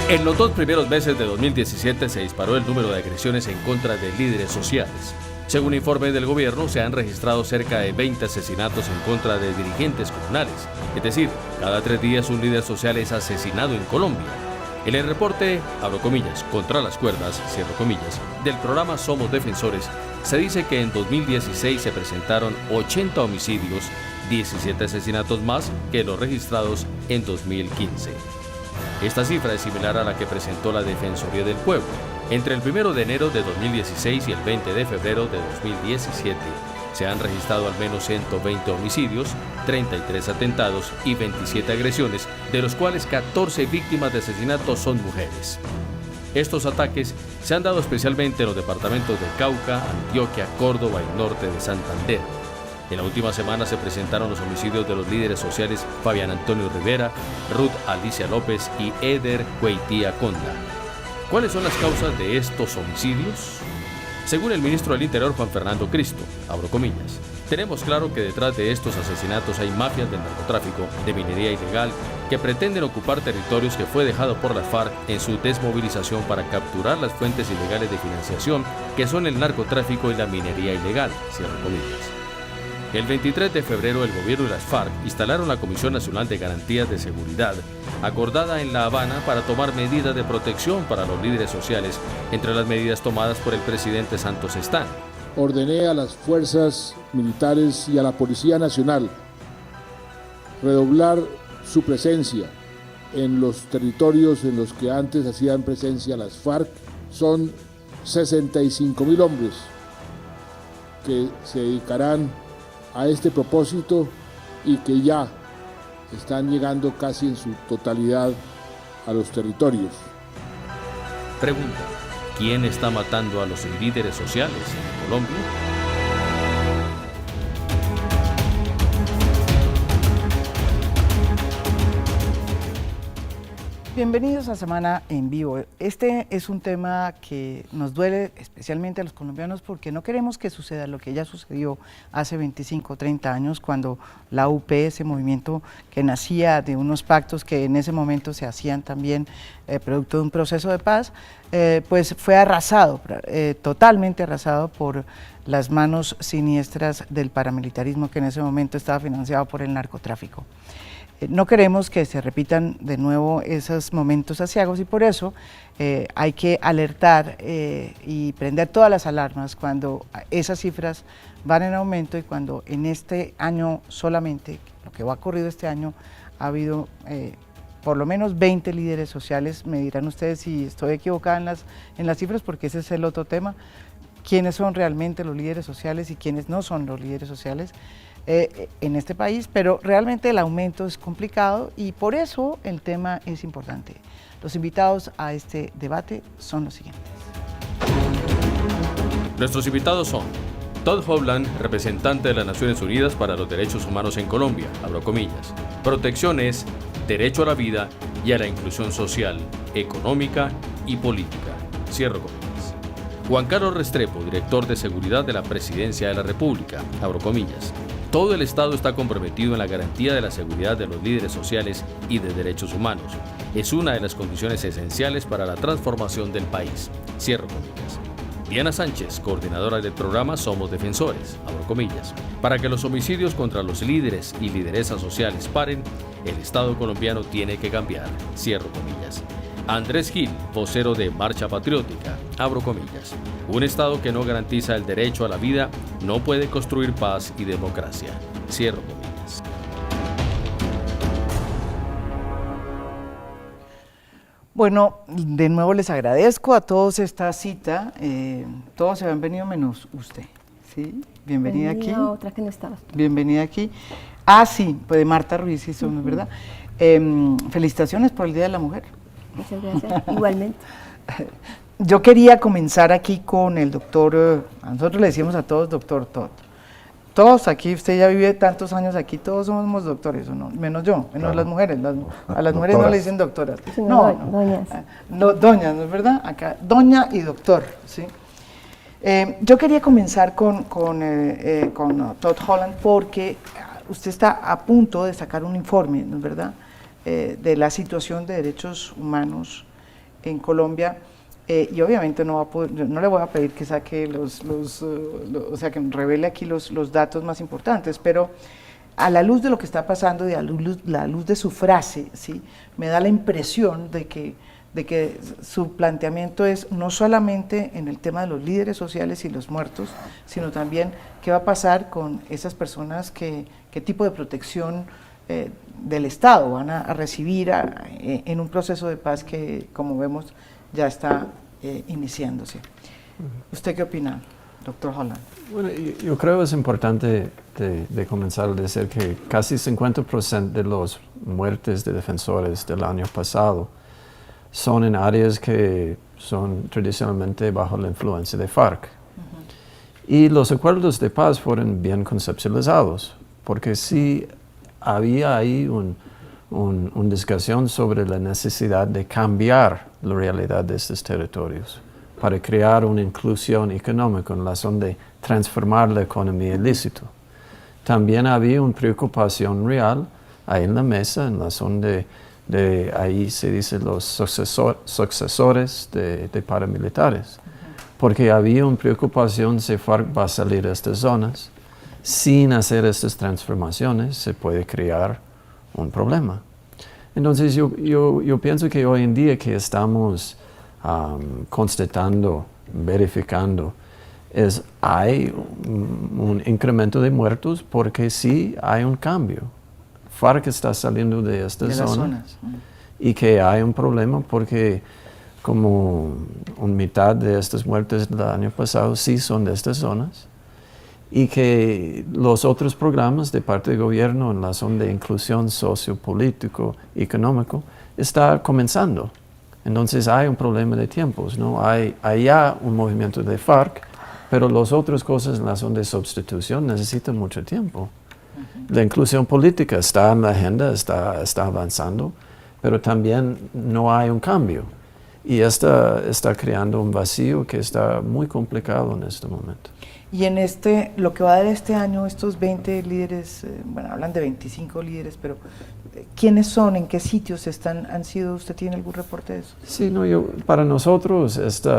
En los 2 primeros meses de 2017 se disparó el número de agresiones en contra de líderes sociales. Según informe del gobierno, se han registrado cerca de 20 asesinatos en contra de dirigentes comunales. Es decir, cada 3 días un líder social es asesinado en Colombia. En el reporte, abro comillas, contra las cuerdas, cierro comillas, del programa Somos Defensores, se dice que en 2016 se presentaron 80 homicidios, 17 asesinatos más que los registrados en 2015. Esta cifra es similar a la que presentó la Defensoría del Pueblo. Entre el 1 de enero de 2016 y el 20 de febrero de 2017 se han registrado al menos 120 homicidios, 33 atentados y 27 agresiones, de los cuales 14 víctimas de asesinatos son mujeres. Estos ataques se han dado especialmente en los departamentos de Cauca, Antioquia, Córdoba y norte de Santander. En la última semana se presentaron los homicidios de los líderes sociales Fabián Antonio Rivera, Ruth Alicia López y Eder Cueitía Conda. ¿Cuáles son las causas de estos homicidios? Según el ministro del Interior Juan Fernando Cristo, abro comillas, tenemos claro que detrás de estos asesinatos hay mafias del narcotráfico, de minería ilegal, que pretenden ocupar territorios que fue dejado por las FARC en su desmovilización para capturar las fuentes ilegales de financiación, que son el narcotráfico y la minería ilegal, cierro comillas. El 23 de febrero el gobierno y las FARC instalaron la Comisión Nacional de Garantías de Seguridad, acordada en La Habana para tomar medidas de protección para los líderes sociales, entre las medidas tomadas por el presidente Santos están. Ordené a las fuerzas militares y a la Policía Nacional redoblar su presencia en los territorios en los que antes hacían presencia las FARC. Son 65.000 hombres que se dedicarán a este propósito y que ya están llegando casi en su totalidad a los territorios. Pregunta: ¿quién está matando a los líderes sociales en Colombia? Bienvenidos a Semana en Vivo. Este es un tema que nos duele especialmente a los colombianos porque no queremos que suceda lo que ya sucedió hace 25 o 30 años cuando la UP, ese movimiento que nacía de unos pactos que en ese momento se hacían también producto de un proceso de paz, pues fue arrasado, totalmente arrasado por las manos siniestras del paramilitarismo que en ese momento estaba financiado por el narcotráfico. No queremos que se repitan de nuevo esos momentos aciagos y por eso hay que alertar y prender todas las alarmas cuando esas cifras van en aumento y cuando en este año solamente, lo que ha ocurrido este año, ha habido por lo menos 20 líderes sociales. Me dirán ustedes si estoy equivocada en las cifras porque ese es el otro tema, quiénes son realmente los líderes sociales y quiénes no son los líderes sociales en este país, pero realmente el aumento es complicado y por eso el tema es importante. Los invitados a este debate son los siguientes. Nuestros invitados son Todd Hovland, representante de las Naciones Unidas para los Derechos Humanos en Colombia, abro comillas. Protección es derecho a la vida y a la inclusión social, económica y política, cierro comillas. Juan Carlos Restrepo, director de Seguridad de la Presidencia de la República, abro comillas. Todo el Estado está comprometido en la garantía de la seguridad de los líderes sociales y de derechos humanos. Es una de las condiciones esenciales para la transformación del país. Cierro comillas. Diana Sánchez, coordinadora del programa Somos Defensores, abro comillas. Para que los homicidios contra los líderes y lideresas sociales paren, el Estado colombiano tiene que cambiar. Cierro comillas. Andrés Gil, vocero de Marcha Patriótica, abro comillas. Un Estado que no garantiza el derecho a la vida no puede construir paz y democracia. Cierro comillas. Bueno, de nuevo les agradezco a todos esta cita. Todos se han venido menos usted. ¿Sí? Bienvenida aquí. Otra que no estaba. Bienvenida aquí. Ah, sí, pues de Marta Ruiz, sí, somos, ¿verdad? Felicitaciones por el Día de la Mujer. Muchas gracias, igualmente. Yo quería comenzar aquí con el doctor, a nosotros le decimos a todos doctor Todd. Todos aquí, usted ya vive tantos años aquí, todos somos doctores, ¿o no? Menos yo, menos claro. Las mujeres. A las mujeres no le dicen doctoras. No, doñas. No, doñas, ¿no es verdad? Acá, doña y doctor, ¿sí? Yo quería comenzar con Todd Hovland porque usted está a punto de sacar un informe, ¿no es verdad?, de la situación de derechos humanos en Colombia. Y obviamente no le voy a pedir que saque o sea, que revele aquí los datos más importantes, pero a la luz de lo que está pasando y a la luz de su frase, ¿sí? Me da la impresión de que su planteamiento es no solamente en el tema de los líderes sociales y los muertos, sino también qué va a pasar con esas personas, qué tipo de protección del Estado van a recibir en un proceso de paz que, como vemos, ya está iniciándose. ¿Usted qué opina, doctor Holland? Bueno, yo creo que es importante de comenzar a decir que casi 50% de las muertes de defensores del año pasado son en áreas que son tradicionalmente bajo la influencia de FARC. Y los acuerdos de paz fueron bien conceptualizados, porque sí había ahí una discusión sobre la necesidad de cambiar la realidad de estos territorios para crear una inclusión económica en la zona de transformar la economía ilícita. También había una preocupación real ahí en la mesa, en la zona de ahí se dice los sucesores de paramilitares, porque había una preocupación si FARC va a salir de estas zonas. Sin hacer estas transformaciones se puede crear un problema. Entonces yo pienso que hoy en día que estamos constatando, verificando, hay un incremento de muertos porque sí hay un cambio. FARC está saliendo de estas zonas y que hay un problema porque como una mitad de estas muertes del año pasado sí son de estas zonas y que los otros programas de parte del gobierno en la zona de inclusión sociopolítico, económico, está comenzando. Entonces hay un problema de tiempos, ¿no? Hay ya un movimiento de FARC, pero las otras cosas en la zona de sustitución necesitan mucho tiempo. La inclusión política está en la agenda, está avanzando, pero también no hay un cambio. Y está creando un vacío que está muy complicado en este momento. Y en lo que va de este año, estos 20 líderes, bueno, hablan de 25 líderes, pero ¿quiénes son? ¿En qué sitios han sido? ¿Usted tiene algún reporte de eso? Sí, no, para nosotros este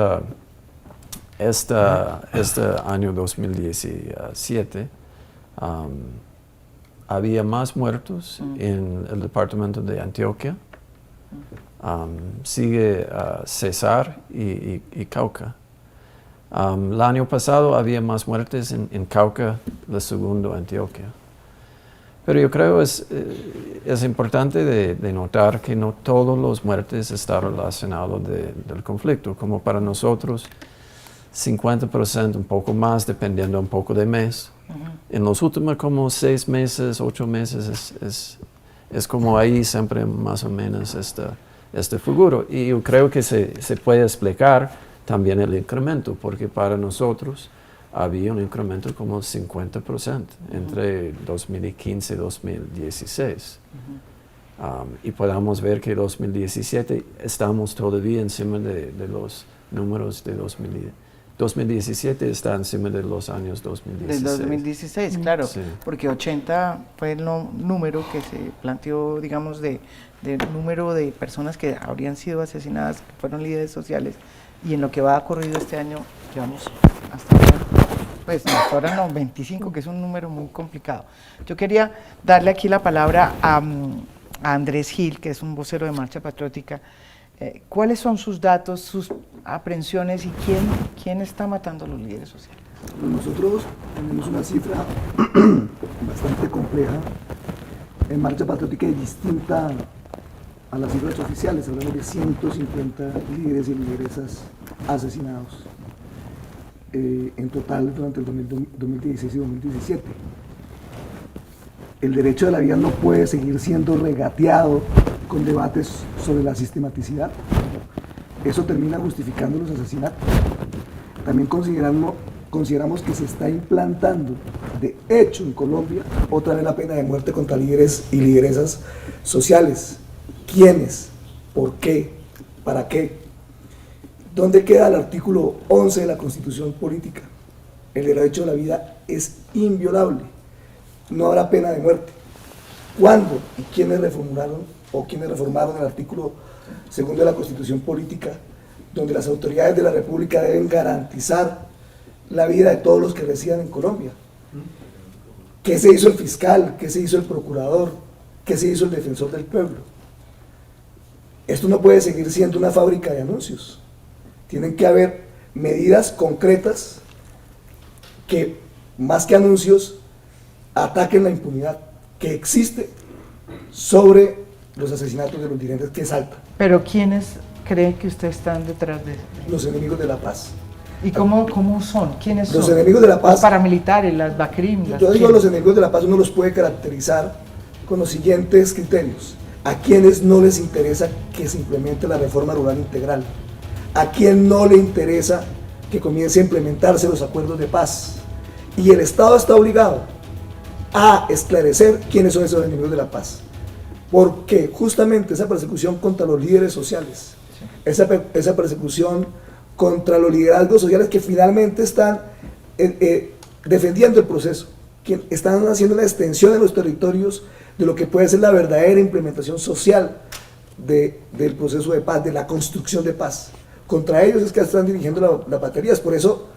año 2017 había más muertos en el departamento de Antioquia, sigue Cesar y Cauca. El año pasado había más muertes en Cauca, la segunda Antioquia. Pero yo creo es importante de notar que no todas las muertes están relacionadas del conflicto. Como para nosotros, 50%, un poco más, dependiendo un poco de mes. En los últimos como 6 meses, 8 meses, es como ahí siempre más o menos este figura. Y yo creo que se puede explicar también el incremento, porque para nosotros había un incremento como 50% entre 2015 y 2016. Y podemos ver que en 2017 estamos todavía encima de los números de 2017 está encima de los años 2016. Del 2016, claro, sí. Porque 80 fue el número que se planteó, digamos, de número de personas que habrían sido asesinadas, que fueron líderes sociales, y en lo que va ocurrido este año, llevamos hasta ahora no, 25, que es un número muy complicado. Yo quería darle aquí la palabra a Andrés Gil, que es un vocero de Marcha Patriótica. ¿Cuáles son sus datos, sus aprehensiones y quién está matando a los líderes sociales? Nosotros tenemos una cifra bastante compleja. En Marcha Patriótica es distinta a las cifras oficiales. Hablamos de 150 líderes y lideresas asesinados en total durante el 2016 y 2017. El derecho de la vida no puede seguir siendo regateado con debates sobre la sistematicidad. Eso termina justificando los asesinatos. También consideramos que se está implantando de hecho en Colombia otra vez la pena de muerte contra líderes y lideresas sociales. ¿Quiénes? ¿Por qué? ¿Para qué? ¿Dónde queda el artículo 11 de la Constitución Política? El derecho a la vida es inviolable. No habrá pena de muerte. ¿Cuándo y quiénes reformaron el artículo segundo de la Constitución Política, donde las autoridades de la República deben garantizar la vida de todos los que residan en Colombia. ¿Qué se hizo el fiscal? ¿Qué se hizo el procurador? ¿Qué se hizo el defensor del pueblo? Esto no puede seguir siendo una fábrica de anuncios. Tienen que haber medidas concretas que, más que anuncios, ataquen la impunidad que existe sobre los asesinatos de los dirigentes, que es alta. Pero ¿quiénes creen que ustedes están detrás de eso? Los enemigos de la paz. ¿Y cómo son? ¿Quiénes son? Los enemigos de la paz. Los paramilitares, las BACRIM. Yo digo, los enemigos de la paz uno los puede caracterizar con los siguientes criterios: a quienes no les interesa que se implemente la reforma rural integral, a quien no le interesa que comience a implementarse los acuerdos de paz, y el Estado está obligado a esclarecer quiénes son esos enemigos de la paz, porque justamente esa persecución contra los líderes sociales, esa persecución contra los liderazgos sociales que finalmente están defendiendo el proceso, que están haciendo una extensión en los territorios de lo que puede ser la verdadera implementación social del proceso de paz, de la construcción de paz. Contra ellos es que están dirigiendo las baterías. Por eso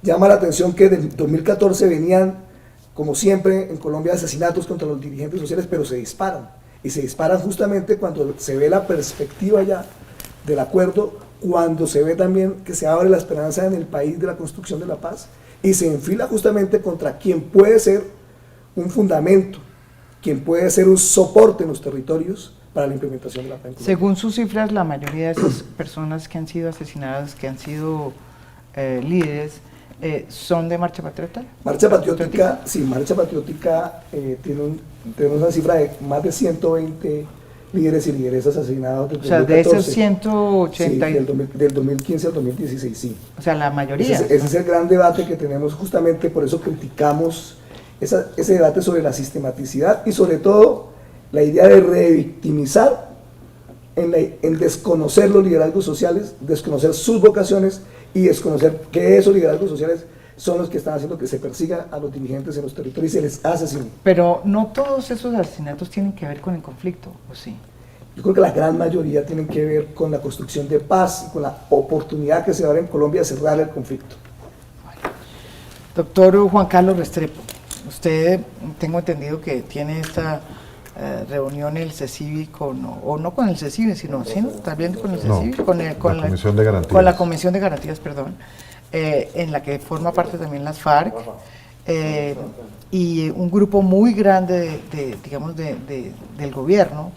llama la atención que desde 2014 venían, como siempre en Colombia, asesinatos contra los dirigentes sociales, pero se disparan. Y se disparan justamente cuando se ve la perspectiva ya del acuerdo, cuando se ve también que se abre la esperanza en el país de la construcción de la paz, y se enfila justamente contra quien puede ser un fundamento, quien puede ser un soporte en los territorios para la implementación de la paz. Según sus cifras, la mayoría de esas personas que han sido asesinadas, que han sido líderes, ¿son de Marcha Patriota? Marcha Patriótica, sí, Marcha Patriótica tiene una cifra de más de 120 líderes y lideresas asesinados desde 2014. De esos 180... Sí, del 2015 al 2016, sí. O sea, la mayoría. Ese es el gran debate que tenemos, justamente por eso criticamos ese debate sobre la sistematicidad y sobre todo la idea de revictimizar en desconocer los liderazgos sociales, desconocer sus vocaciones y desconocer que esos liderazgos sociales son los que están haciendo que se persiga a los dirigentes en los territorios y se les asesine. Pero no todos esos asesinatos tienen que ver con el conflicto, ¿o sí? Yo creo que la gran mayoría tienen que ver con la construcción de paz y con la oportunidad que se da en Colombia de cerrar el conflicto. Doctor Juan Carlos Restrepo, usted, tengo entendido que tiene esta reunión el CECIBI o no con el CECIBI, sino también con el CECIBI, con la Comisión de Garantías. Con la Comisión de Garantías, perdón, en la que forma parte también las FARC, y un grupo muy grande del gobierno,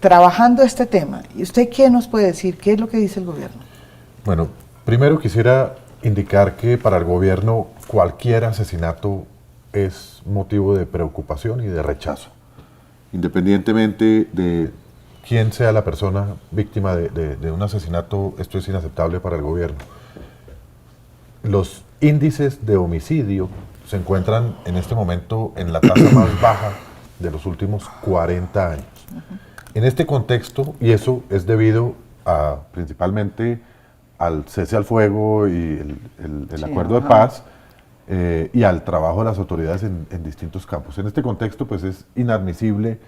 trabajando este tema. ¿Y usted qué nos puede decir? ¿Qué es lo que dice el gobierno? Bueno, primero quisiera indicar que para el gobierno cualquier asesinato es motivo de preocupación y de rechazo, independientemente de quién sea la persona víctima de un asesinato. Esto es inaceptable para el gobierno. Los índices de homicidio se encuentran en este momento en la tasa más baja de los últimos 40 años. En este contexto, y eso es debido principalmente al cese al fuego y el acuerdo de paz, y al trabajo de las autoridades en distintos campos. En este contexto, pues es inadmisible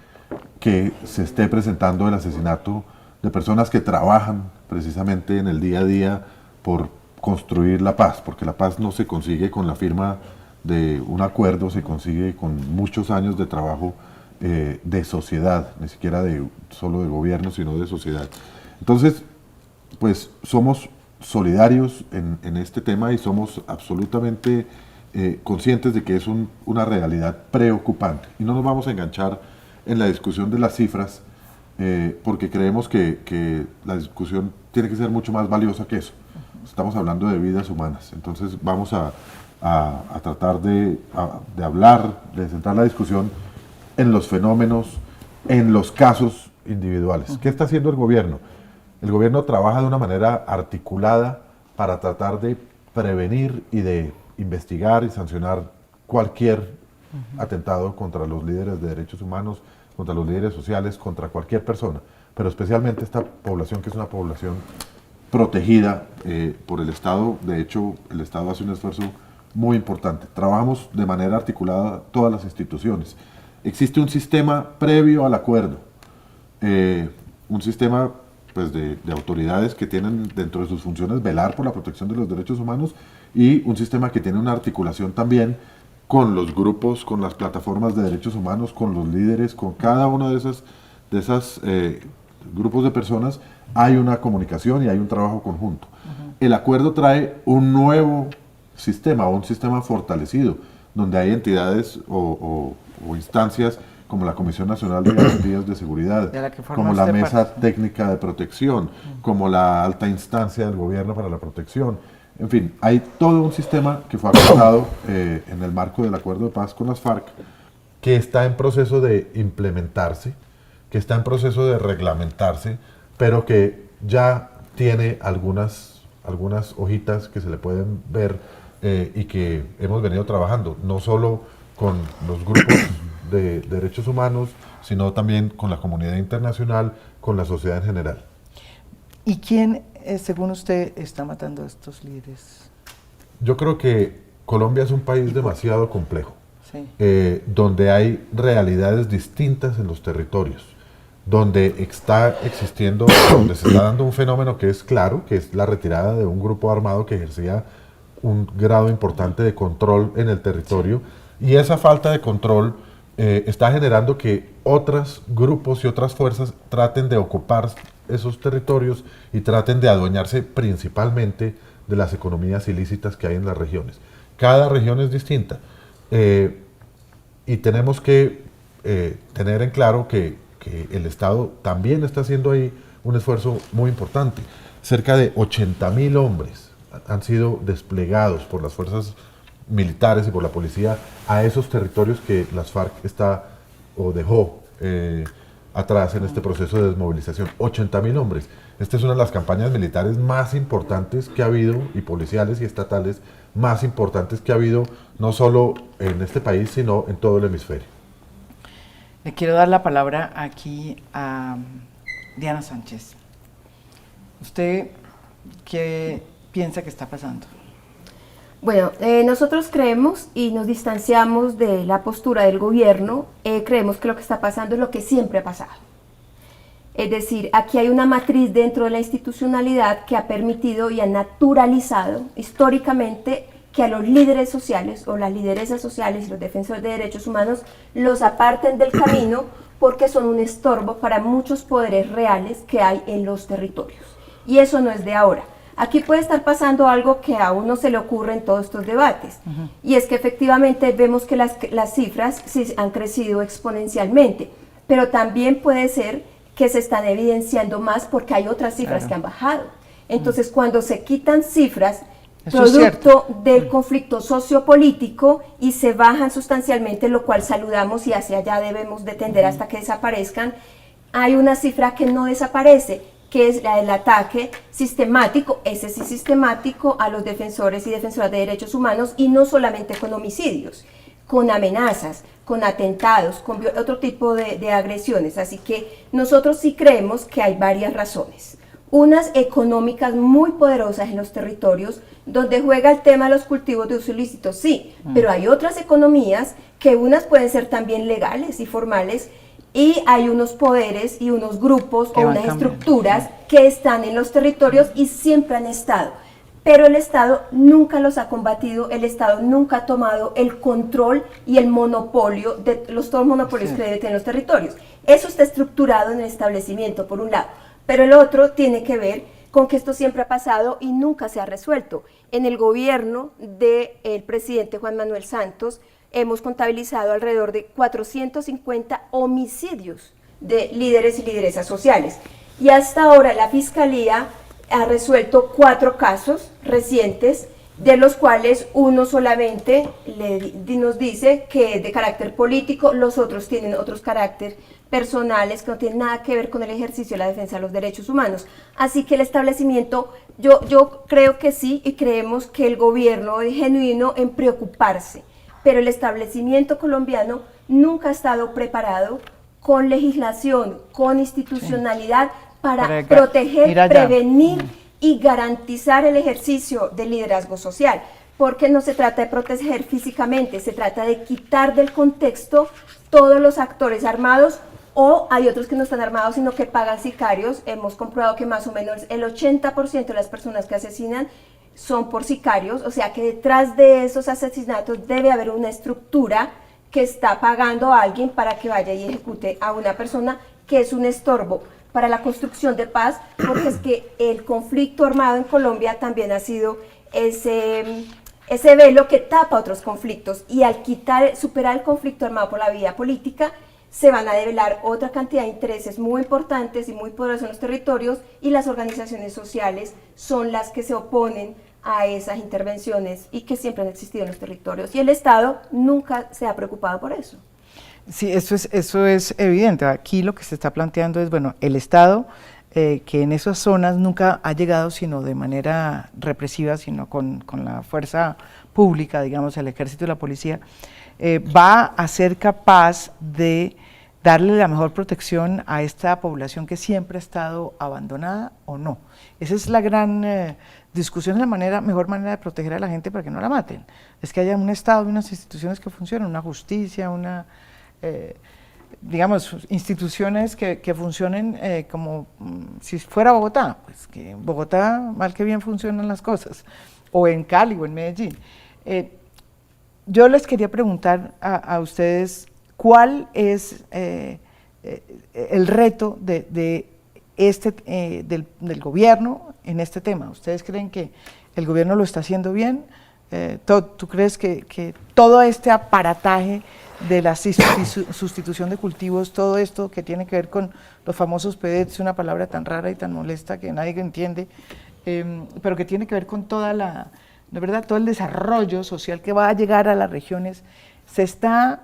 que se esté presentando el asesinato de personas que trabajan precisamente en el día a día por construir la paz, porque la paz no se consigue con la firma de un acuerdo, se consigue con muchos años de trabajo de sociedad, ni siquiera solo de gobierno, sino de sociedad. Entonces, pues somos solidarios en este tema y somos absolutamente conscientes de que es una realidad preocupante. Y no nos vamos a enganchar en la discusión de las cifras, porque creemos que la discusión tiene que ser mucho más valiosa que eso. Estamos hablando de vidas humanas. Entonces vamos a tratar de hablar, de centrar la discusión en los fenómenos, en los casos individuales. ¿Qué está haciendo el gobierno? El gobierno trabaja de una manera articulada para tratar de prevenir y de investigar y sancionar cualquier atentado contra los líderes de derechos humanos, contra los líderes sociales, contra cualquier persona, pero especialmente esta población que es una población protegida por el Estado. De hecho, el Estado hace un esfuerzo muy importante. Trabajamos de manera articulada todas las instituciones. Existe un sistema previo al acuerdo, un sistema pues de autoridades que tienen dentro de sus funciones velar por la protección de los derechos humanos, y un sistema que tiene una articulación también con los grupos, con las plataformas de derechos humanos, con los líderes, con cada uno de esos grupos de personas. Hay una comunicación y hay un trabajo conjunto. El acuerdo trae un nuevo sistema, un sistema fortalecido, donde hay entidades o instancias como la Comisión Nacional de Garantías de Seguridad, como la Mesa Técnica de Protección, como la alta instancia del gobierno para la protección. En fin, hay todo un sistema que fue acordado en el marco del acuerdo de paz con las FARC, que está en proceso de implementarse, que está en proceso de reglamentarse, pero que ya tiene algunas hojitas que se le pueden ver y que hemos venido trabajando, no solo con los grupos de derechos humanos, sino también con la comunidad internacional, con la sociedad en general. ¿Y quién, según usted, está matando a estos líderes? Yo creo que Colombia es un país demasiado complejo, sí, donde hay realidades distintas en los territorios, donde está existiendo, donde se está dando un fenómeno que es claro, que es la retirada de un grupo armado que ejercía un grado importante de control en el territorio, y esa falta de control está generando que otros grupos y otras fuerzas traten de ocupar esos territorios y traten de adueñarse principalmente de las economías ilícitas que hay en las regiones. Cada región es distinta, y tenemos que tener en claro que el Estado también está haciendo ahí un esfuerzo muy importante. Cerca de 80.000 hombres han sido desplegados por las fuerzas militares y por la policía a esos territorios que las FARC dejó atrás en este proceso de desmovilización. 80.000 hombres. Esta es una de las campañas militares más importantes que ha habido, y policiales y estatales más importantes que ha habido, no solo en este país, sino en todo el hemisferio. Le quiero dar la palabra aquí a Diana Sánchez. ¿Usted qué piensa que está pasando? Bueno, nosotros creemos y nos distanciamos de la postura del gobierno. Creemos que lo que está pasando es lo que siempre ha pasado. Es decir, aquí hay una matriz dentro de la institucionalidad que ha permitido y ha naturalizado históricamente que a los líderes sociales o las lideresas sociales y los defensores de derechos humanos los aparten del camino, porque son un estorbo para muchos poderes reales que hay en los territorios. Y eso no es de ahora. Aquí puede estar pasando algo que a uno se le ocurre en todos estos debates, y es que efectivamente vemos que las cifras sí han crecido exponencialmente, pero también puede ser que se están evidenciando más porque hay otras cifras que han bajado. Entonces, cuando se quitan cifras producto del conflicto sociopolítico y se bajan sustancialmente, lo cual saludamos y hacia allá debemos de tender hasta que desaparezcan, hay una cifra que no desaparece, que es la del ataque sistemático, ese sí sistemático, a los defensores y defensoras de derechos humanos, y no solamente con homicidios, con amenazas, con atentados, con otro tipo de agresiones. Así que nosotros sí creemos que hay varias razones. Unas económicas muy poderosas en los territorios, donde juega el tema de los cultivos de uso ilícito, sí, pero hay otras economías que unas pueden ser también legales y formales, y hay unos poderes y unos grupos o unas estructuras que están en los territorios y siempre han estado, pero el Estado nunca los ha combatido, el Estado nunca ha tomado el control y el monopolio de todos los monopolios que debe tener los territorios. Eso está estructurado en el establecimiento, por un lado, pero el otro tiene que ver con que esto siempre ha pasado y nunca se ha resuelto. En el gobierno del presidente Juan Manuel Santos hemos contabilizado alrededor de 450 homicidios de líderes y lideresas sociales. Y hasta ahora la Fiscalía ha resuelto 4 casos recientes, de los cuales uno solamente nos dice que es de carácter político, los otros tienen otros caracteres personales que no tienen nada que ver con el ejercicio de la defensa de los derechos humanos. Así que el establecimiento, yo creo que sí, y creemos que el gobierno es genuino en preocuparse, pero el establecimiento colombiano nunca ha estado preparado con legislación, con institucionalidad para proteger, prevenir y garantizar el ejercicio del liderazgo social, porque no se trata de proteger físicamente, se trata de quitar del contexto todos los actores armados o hay otros que no están armados, sino que pagan sicarios. Hemos comprobado que más o menos el 80% de las personas que asesinan son por sicarios, o sea que detrás de esos asesinatos debe haber una estructura que está pagando a alguien para que vaya y ejecute a una persona que es un estorbo para la construcción de paz, porque es que el conflicto armado en Colombia también ha sido ese velo que tapa otros conflictos, y al superar el conflicto armado por la vía política, se van a develar otra cantidad de intereses muy importantes y muy poderosos en los territorios, y las organizaciones sociales son las que se oponen a esas intervenciones y que siempre han existido en los territorios, y el Estado nunca se ha preocupado por eso. Sí, eso es evidente. Aquí lo que se está planteando es, bueno, el Estado, que en esas zonas nunca ha llegado sino de manera represiva, sino con la fuerza pública, digamos, el ejército y la policía, va a ser capaz de darle la mejor protección a esta población que siempre ha estado abandonada o no. Esa es la gran discusión, es la mejor manera de proteger a la gente para que no la maten. Es que haya un Estado y unas instituciones que funcionen, una justicia, digamos, instituciones que funcionen como si fuera Bogotá, pues que en Bogotá mal que bien funcionan las cosas, o en Cali o en Medellín. Yo les quería preguntar a ustedes, ¿cuál es el reto del gobierno en este tema? ¿Ustedes creen que el gobierno lo está haciendo bien? ¿Tú crees que todo este aparataje de la sustitución de cultivos, todo esto que tiene que ver con los famosos PEDETs, una palabra tan rara y tan molesta que nadie entiende, pero que tiene que ver con toda de verdad, todo el desarrollo social que va a llegar a las regiones, se está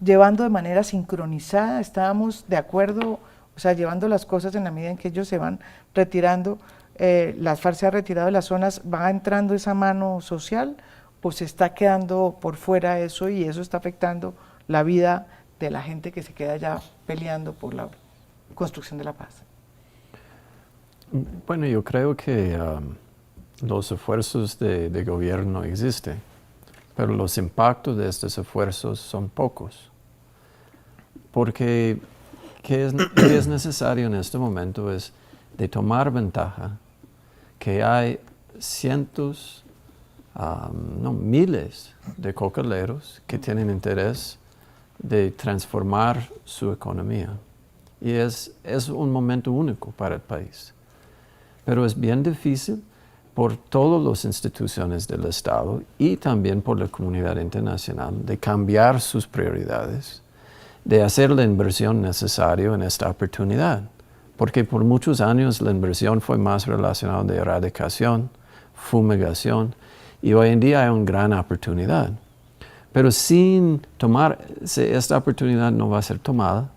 llevando de manera sincronizada? ¿Estábamos de acuerdo, o sea, llevando las cosas en la medida en que ellos se van retirando, las FARC se ha retirado de las zonas, va entrando esa mano social, o se está quedando por fuera eso y eso está afectando la vida de la gente que se queda ya peleando por la construcción de la paz? Bueno, yo creo que los esfuerzos de gobierno existen, pero los impactos de estos esfuerzos son pocos. Porque ¿qué es necesario en este momento? Es de tomar ventaja que hay cientos, no, miles de cocaleros que tienen interés de transformar su economía. Y es un momento único para el país. Pero es bien difícil por todas las instituciones del Estado y también por la comunidad internacional de cambiar sus prioridades, de hacer la inversión necesaria en esta oportunidad. Porque por muchos años la inversión fue más relacionada de erradicación, fumigación, y hoy en día hay una gran oportunidad. Pero sin tomar, esta oportunidad no va a ser tomada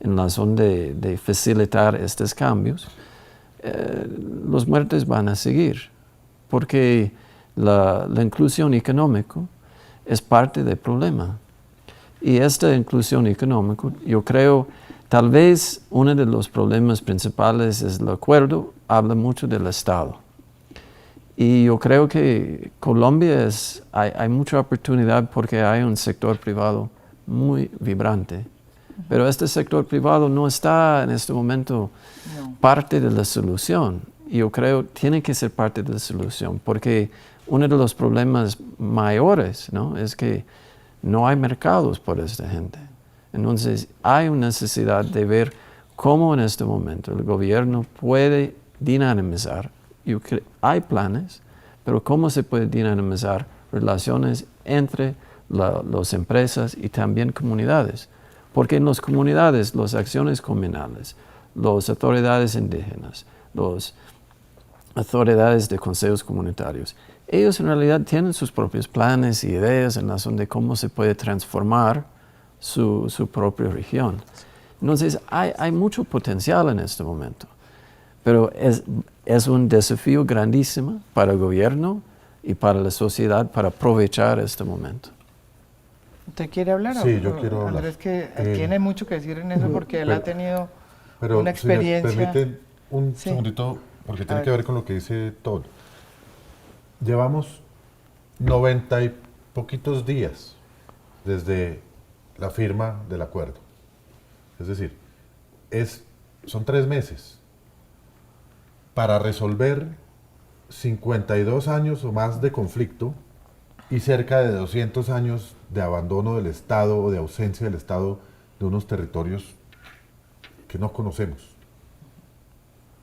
en la zona de facilitar estos cambios, los muertes van a seguir, porque la inclusión económica es parte del problema. Y esta inclusión económica, yo creo, tal vez uno de los problemas principales es el acuerdo, habla mucho del Estado. Y yo creo que Colombia hay mucha oportunidad porque hay un sector privado muy vibrante. Pero este sector privado no está en este momento parte de la solución. Y yo creo que tiene que ser parte de la solución porque uno de los problemas mayores, ¿no?, es que no hay mercados por esta gente. Entonces hay una necesidad de ver cómo en este momento el gobierno puede dinamizar. Hay planes, pero cómo se puede dinamizar relaciones entre las empresas y también comunidades. Porque en las comunidades, las acciones comunales, las autoridades indígenas, las autoridades de consejos comunitarios, ellos en realidad tienen sus propios planes y ideas en razón de cómo se puede transformar su propia región. Entonces, hay mucho potencial en este momento, pero es un desafío grandísimo para el gobierno y para la sociedad para aprovechar este momento. ¿Usted quiere hablar? Sí, yo quiero hablar. Andrés, que tiene mucho que decir en eso porque él ha tenido una experiencia. Si me permiten un segundito, porque tiene que ver con lo que dice Todd. Llevamos 90 y poquitos días desde la firma del acuerdo. Es decir, son 3 meses para resolver 52 años o más de conflicto y cerca de 200 años de abandono del Estado o de ausencia del Estado de unos territorios que no conocemos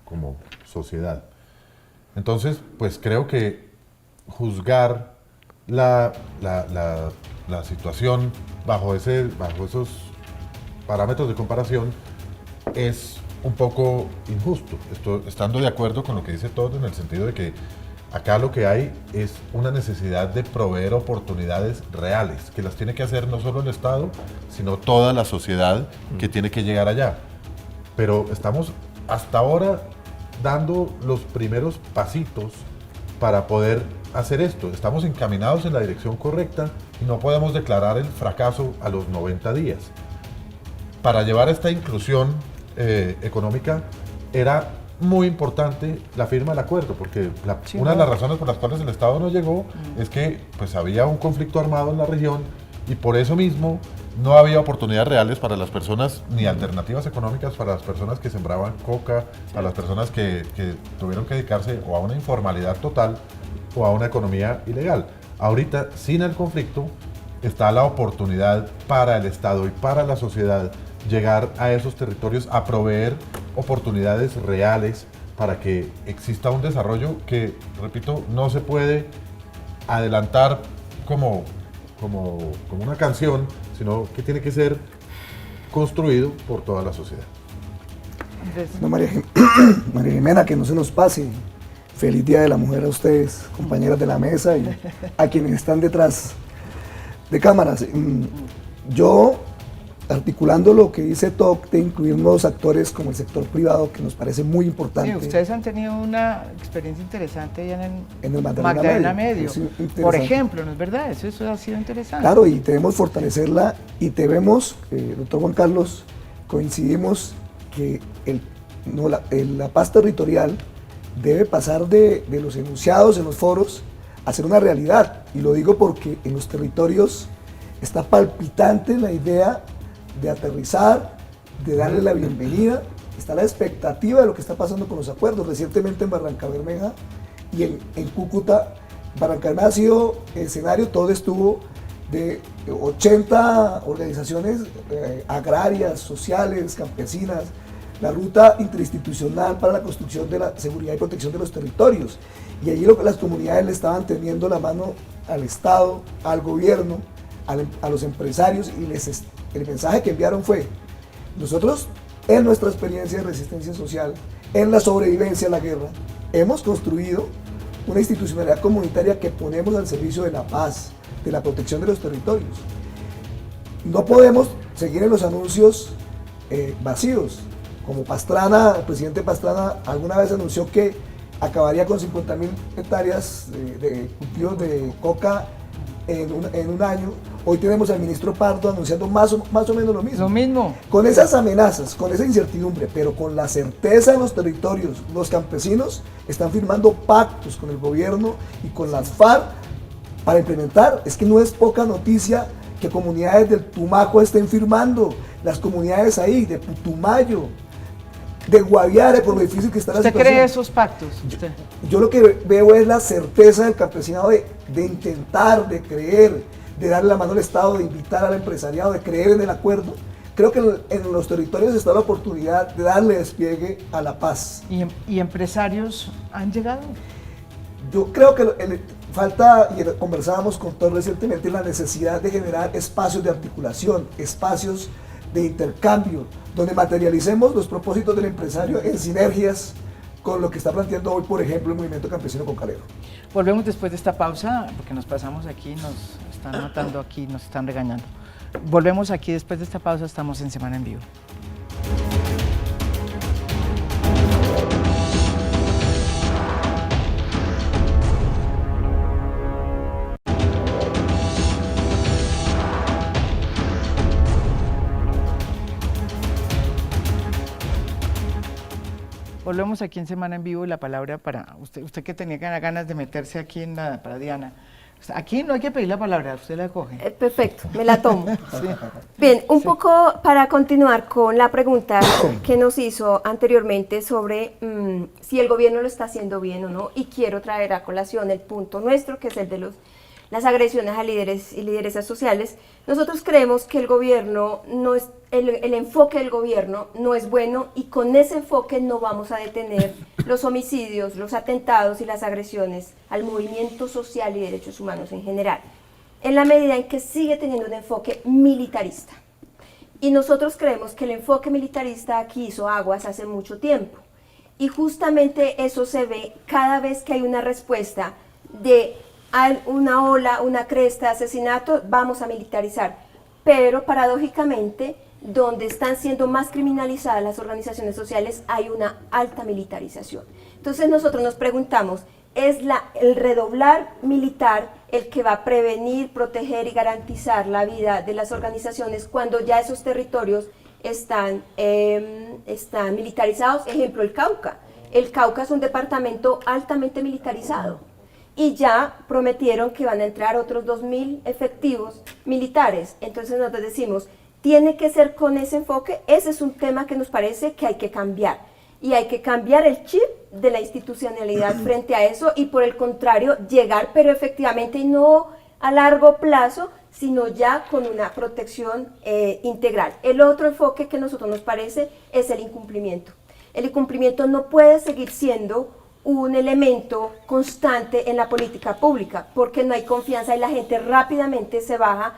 como sociedad. Entonces, pues creo que juzgar la situación bajo esos parámetros de comparación es un poco injusto. Estando de acuerdo con lo que dice Todd, en el sentido de que acá lo que hay es una necesidad de proveer oportunidades reales, que las tiene que hacer no solo el Estado, sino toda la sociedad que tiene que llegar allá. Pero estamos hasta ahora dando los primeros pasitos para poder hacer esto. Estamos encaminados en la dirección correcta y no podemos declarar el fracaso a los 90 días. Para llevar esta inclusión económica era muy importante la firma del acuerdo, porque una de las razones por las cuales el Estado no llegó es que pues había un conflicto armado en la región y por eso mismo no había oportunidades reales para las personas, ni alternativas económicas para las personas que sembraban coca, para las personas que tuvieron que dedicarse o a una informalidad total o a una economía ilegal. Ahorita, sin el conflicto, está la oportunidad para el Estado y para la sociedad llegar a esos territorios a proveer oportunidades reales para que exista un desarrollo que, repito, no se puede adelantar como una canción, sino que tiene que ser construido por toda la sociedad. No, María Jimena, que no se nos pase. Feliz Día de la Mujer a ustedes, compañeras de la mesa y a quienes están detrás de cámaras. Yo, articulando lo que dice TOC de incluir nuevos actores como el sector privado, que nos parece muy importante. Sí, ustedes han tenido una experiencia interesante ya en el Magdalena Medio. Por ejemplo, ¿no es verdad? Eso ha sido interesante. Claro, y debemos fortalecerla y debemos, doctor Juan Carlos, coincidimos que la paz territorial debe pasar de los enunciados en los foros a ser una realidad. Y lo digo porque en los territorios está palpitante la idea de aterrizar, de darle la bienvenida, está la expectativa de lo que está pasando con los acuerdos. Recientemente en Barrancabermeja y en Cúcuta, Barrancabermeja ha sido escenario, todo estuvo de 80 organizaciones agrarias, sociales, campesinas, la ruta interinstitucional para la construcción de la seguridad y protección de los territorios. Y allí las comunidades le estaban tendiendo la mano al Estado, al gobierno, a los empresarios, y el mensaje que enviaron fue: nosotros, en nuestra experiencia de resistencia social, en la sobrevivencia a la guerra, hemos construido una institucionalidad comunitaria que ponemos al servicio de la paz, de la protección de los territorios. No podemos seguir en los anuncios vacíos. Como Pastrana, el presidente Pastrana alguna vez anunció que acabaría con 50.000 hectáreas de cultivos de coca en un año. Hoy tenemos al ministro Pardo anunciando más o menos lo mismo. Lo mismo. Con esas amenazas, con esa incertidumbre, pero con la certeza en los territorios, los campesinos están firmando pactos con el gobierno y con las FARC para implementar. Es que no es poca noticia que comunidades del Tumaco estén firmando, las comunidades ahí de Putumayo, de Guaviare, por lo difícil que está la situación. ¿Usted cree esos pactos? Yo lo que veo es la certeza del campesinado de intentar, de creer, de darle la mano al Estado, de invitar al empresariado, de creer en el acuerdo. Creo que en los territorios está la oportunidad de darle despliegue a la paz. ¿Y empresarios han llegado? Yo creo que falta, y conversábamos con todos recientemente, la necesidad de generar espacios de articulación, espacios de intercambio, donde materialicemos los propósitos del empresario en sinergias con lo que está planteando hoy, por ejemplo, el movimiento campesino concalero. Volvemos después de esta pausa, porque nos pasamos aquí, nos están notando aquí, nos están regañando. Volvemos aquí después de esta pausa, estamos en Semana en Vivo. Volvemos aquí en Semana en Vivo y la palabra para usted que tenía ganas de meterse aquí para Diana. Aquí no hay que pedir la palabra, usted la coge. Perfecto, me la tomo. Sí. Bien, un poco para continuar con la pregunta que nos hizo anteriormente sobre si el gobierno lo está haciendo bien o no, y quiero traer a colación el punto nuestro, que es el de las agresiones a líderes y lideresas sociales. Nosotros creemos que el gobierno no es, el enfoque del gobierno no es bueno, y con ese enfoque no vamos a detener los homicidios, los atentados y las agresiones al movimiento social y derechos humanos en general, en la medida en que sigue teniendo un enfoque militarista. Y nosotros creemos que el enfoque militarista aquí hizo aguas hace mucho tiempo. Y justamente eso se ve cada vez que hay una respuesta de una ola, una cresta de asesinato, vamos a militarizar. Pero paradójicamente, donde están siendo más criminalizadas las organizaciones sociales, hay una alta militarización. Entonces nosotros nos preguntamos, ¿es el redoblar militar el que va a prevenir, proteger y garantizar la vida de las organizaciones cuando ya esos territorios están militarizados? Ejemplo, el Cauca. El Cauca es un departamento altamente militarizado y ya prometieron que van a entrar otros 2.000 efectivos militares. Entonces nosotros decimos, tiene que ser con ese enfoque. Ese es un tema que nos parece que hay que cambiar. Y hay que cambiar el chip de la institucionalidad frente a eso, y por el contrario, llegar, pero efectivamente, y no a largo plazo, sino ya con una protección integral. El otro enfoque que a nosotros nos parece es el incumplimiento. El incumplimiento no puede seguir siendo un elemento constante en la política pública, porque no hay confianza y la gente rápidamente se baja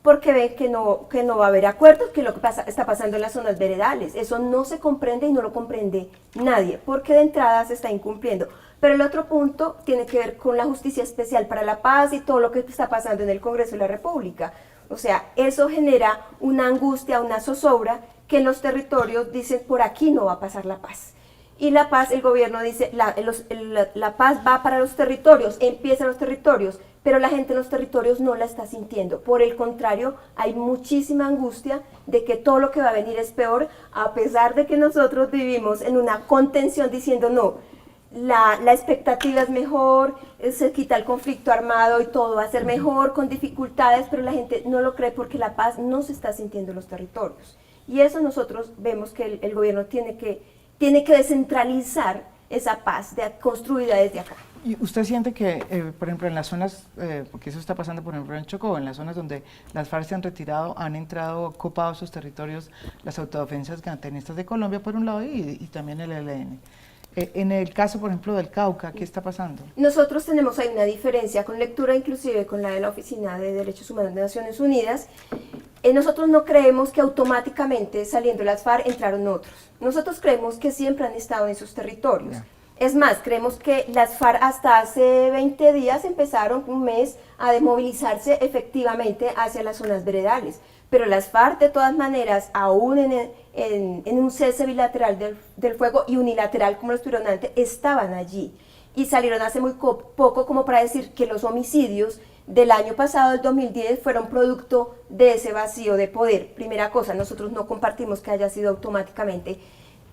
porque ven que no va a haber acuerdos, que lo que está pasando en las zonas veredales. Eso no se comprende y no lo comprende nadie, porque de entrada se está incumpliendo. Pero el otro punto tiene que ver con la Justicia Especial para la Paz y todo lo que está pasando en el Congreso de la República. O sea, eso genera una angustia, una zozobra, que en los territorios dicen, por aquí no va a pasar la paz. Y la paz, el gobierno dice, la paz va para los territorios, empieza en los territorios, pero la gente en los territorios no la está sintiendo. Por el contrario, hay muchísima angustia de que todo lo que va a venir es peor, a pesar de que nosotros vivimos en una contención diciendo, no, la expectativa es mejor, se quita el conflicto armado y todo va a ser mejor, con dificultades, pero la gente no lo cree porque la paz no se está sintiendo en los territorios. Y eso nosotros vemos que el gobierno tiene que descentralizar esa paz construida desde acá. ¿Y usted siente que, por ejemplo, en las zonas, porque eso está pasando, por ejemplo, en Chocó, en las zonas donde las FARC se han retirado, han entrado, ocupado sus territorios las autodefensas gantenistas de Colombia, por un lado, y también el ELN? En el caso, por ejemplo, del Cauca, ¿qué está pasando? Nosotros tenemos ahí una diferencia con lectura, inclusive con la de la Oficina de Derechos Humanos de Naciones Unidas. Nosotros no creemos que automáticamente saliendo las FARC entraron otros. Nosotros creemos que siempre han estado en esos territorios. Yeah. Es más, creemos que las FARC hasta hace 20 días empezaron, un mes, a desmovilizarse efectivamente hacia las zonas veredales. Pero las FARC, de todas maneras, aún en un cese bilateral del fuego y unilateral como lo estuvieron antes, estaban allí. Y salieron hace muy poco como para decir que los homicidios del año pasado, del 2010, fueron producto de ese vacío de poder. Primera cosa, nosotros no compartimos que haya sido automáticamente.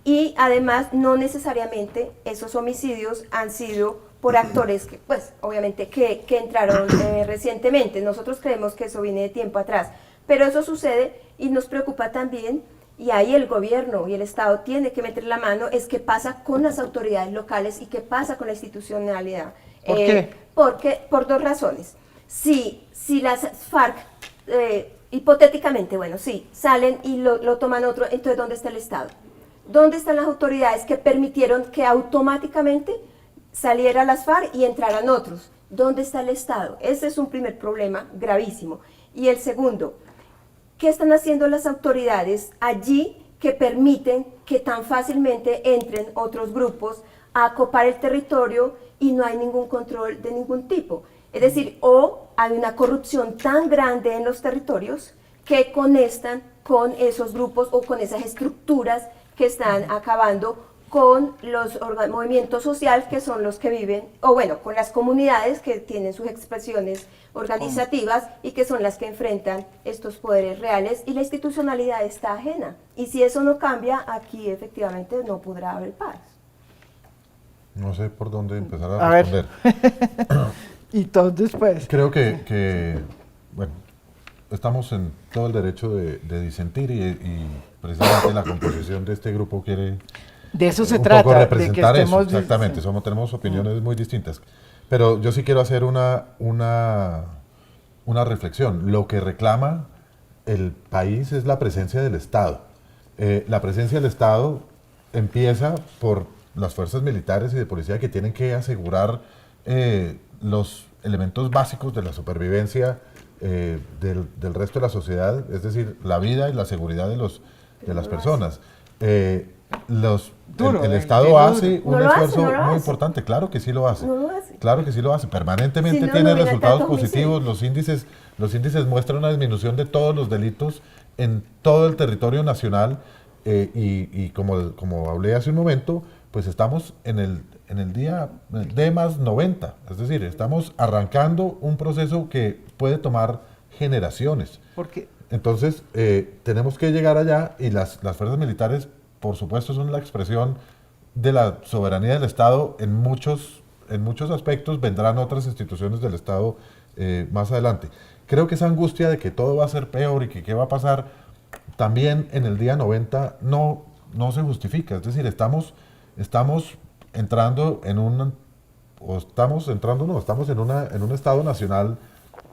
Y además, no necesariamente esos homicidios han sido por actores que, pues, obviamente, que entraron recientemente. Nosotros creemos que eso viene de tiempo atrás. Pero eso sucede y nos preocupa también, y ahí el gobierno y el Estado tiene que meter la mano, es qué pasa con las autoridades locales y qué pasa con la institucionalidad. ¿Por qué? Porque, por dos razones. Si las FARC, hipotéticamente, bueno, sí, salen y lo toman otro, entonces ¿dónde está el Estado? ¿Dónde están las autoridades que permitieron que automáticamente salieran las FARC y entraran otros? ¿Dónde está el Estado? Ese es un primer problema gravísimo. Y el segundo, ¿qué están haciendo las autoridades allí que permiten que tan fácilmente entren otros grupos a ocupar el territorio y no hay ningún control de ningún tipo? Es decir, o hay una corrupción tan grande en los territorios que conectan con esos grupos o con esas estructuras que están acabando con los movimientos sociales, que son los que viven, o bueno, con las comunidades que tienen sus expresiones organizativas y que son las que enfrentan estos poderes reales, y la institucionalidad está ajena. Y si eso no cambia, aquí efectivamente no podrá haber paz. No sé por dónde empezar a responder. Y entonces, pues... Creo que bueno, estamos en todo el derecho de disentir y precisamente la composición de este grupo quiere De eso se un trata, poco representar de que eso, estemos... exactamente, tenemos opiniones muy distintas. Pero yo sí quiero hacer una reflexión. Lo que reclama el país es la presencia del Estado. La presencia del Estado empieza por las fuerzas militares y de policía que tienen que asegurar los elementos básicos de la supervivencia del resto de la sociedad, es decir, la vida y la seguridad de las personas. El Estado hace un esfuerzo muy importante, claro que sí lo hace. Claro que sí lo hace, permanentemente tiene resultados positivos, los índices muestran una disminución de todos los delitos en todo el territorio nacional y como hablé hace un momento, pues estamos en el día D más 90, es decir, estamos arrancando un proceso que puede tomar generaciones. Porque Entonces, tenemos que llegar allá y las fuerzas militares, por supuesto, son la expresión de la soberanía del Estado en muchos aspectos. Vendrán otras instituciones del Estado más adelante. Creo que esa angustia de que todo va a ser peor y que qué va a pasar, también en el día 90 no se justifica. Es decir, estamos entrando en un estado nacional